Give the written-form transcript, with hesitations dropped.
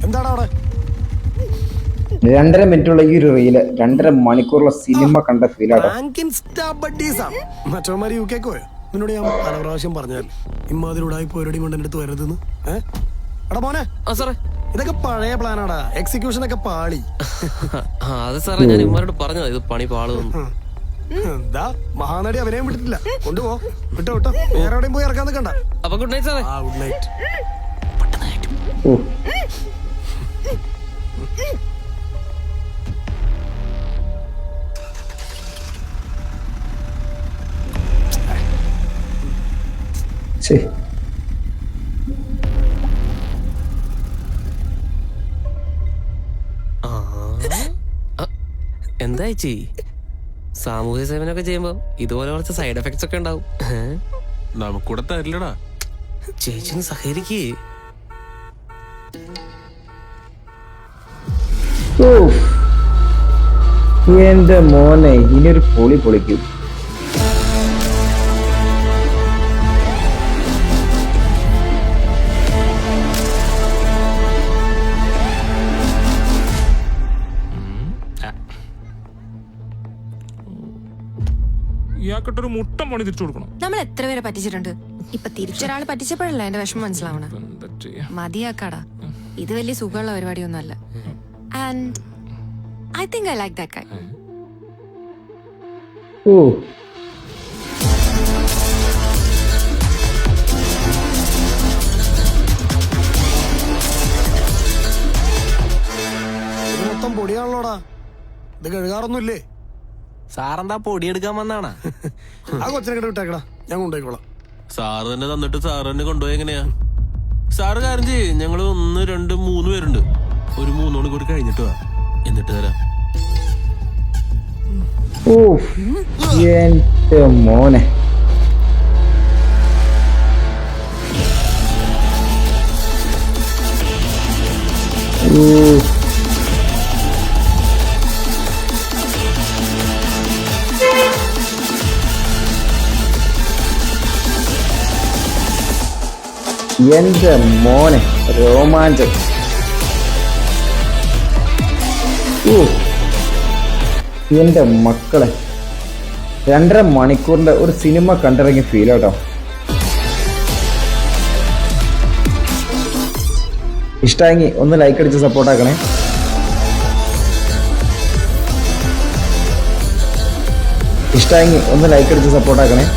എന്താണ് അവിടെ? 2.5 മിനിറ്റുള്ള ഈ ഒരു റീല് 2.5 മണിക്കൂറുള്ള സിനിമ കണ്ട ഫീലാട്ടോ. മറ്റവന്മാര് യു കെ പോയോ? നിന്നോട് ഞാൻ പല പ്രാവശ്യം പറഞ്ഞാൽ ഇമ്മാതിരൂടായി പോരടിയും കൊണ്ട് എന്റെ അടുത്ത് വരരുതെന്ന്. എടാ മോനെ, ഇതൊക്കെ പഴയ പ്ലാനാടാ, എക്സിക്യൂഷൻ ഒക്കെ പാളി. അത് സാറേ ഞാൻ ഇമ്മാരോട് പറഞ്ഞതാ ഇത് പണി പാളുന്നു. എന്താ മഹാനടി അവനെയും വിട്ടിട്ടില്ല. കൊണ്ടുപോ, വിട്ടോ വിട്ടോ, വേറെ എവിടെയും പോയി ഇറക്കാൻ നിൽക്കണ്ട. അപ്പൊ ഗുഡ് നൈറ്റ് സാറേ. Good night. എന്താ ചേച്ചി, സാമൂഹ്യ സേവനമൊക്കെ ചെയ്യുമ്പോ ഇതുപോലെ കുറച്ച് സൈഡ് എഫക്ട്സ് ഒക്കെ ഉണ്ടാവും. നമുക്കൂടെ തരില്ലടാ. ചേച്ചി ഒന്ന് സഹകരിക്കേ. എന്റെ മോനെ ഇനിയൊരു പൊളി പൊളിക്കും. ഇയാൾക്കൊട്ടൊരു മുട്ട പണി തിരിച്ചു കൊടുക്കണം. നമ്മൾ എത്ര പേരെ പറ്റിച്ചിട്ടുണ്ട്. ഇപ്പൊ തിരിച്ചൊരാള് പറ്റിച്ചപ്പോഴല്ല എന്റെ വിഷമം മനസ്സിലാവണം. മതിയാക്കാടാ, ഇത് വലിയ സുഖമുള്ള പരിപാടിയൊന്നും അല്ല. And I think I like that guy. ഇത് മൊത്തം പൊടിയാണല്ലോടാ, ഇത് കഴുകാറൊന്നുമില്ലേ? സാറെന്താ പൊടിയെടുക്കാൻ വന്നാണാ? ആ കൊച്ചിനെ കിட்ட വിട്ടേക്കടാ, ഞാൻ കൊണ്ടുപോയിക്കോളാം. സാറ് തന്നെ തന്നിട്ട് സാറ് തന്നെ കൊണ്ടുപോയി എങ്ങനെയാ? സാറ് കാര്യം ചെയ്യ്, ഞങ്ങള് 1, 2, 3 പേരുണ്ട്. ഒരു 3 മണിക്കൂർ കഴിഞ്ഞിട്ട് വാ, എന്നിട്ട് തരാം. എന്റെ മോനെ എന്റെ മോനെ രോമാഞ്ചം. എന്റെ മക്കളെ 2.5 മണിക്കൂറിന്റെ ഒരു സിനിമ കണ്ടിറങ്ങി ഫീൽ കേട്ടോ. ഇഷ്ടമെങ്കിൽ ഒന്ന് ലൈക്ക് അടിച്ച് സപ്പോർട്ടാക്കണേ. ഇഷ്ടമെങ്കിൽ ഒന്ന് ലൈക്ക് അടിച്ച് സപ്പോർട്ടാക്കണേ.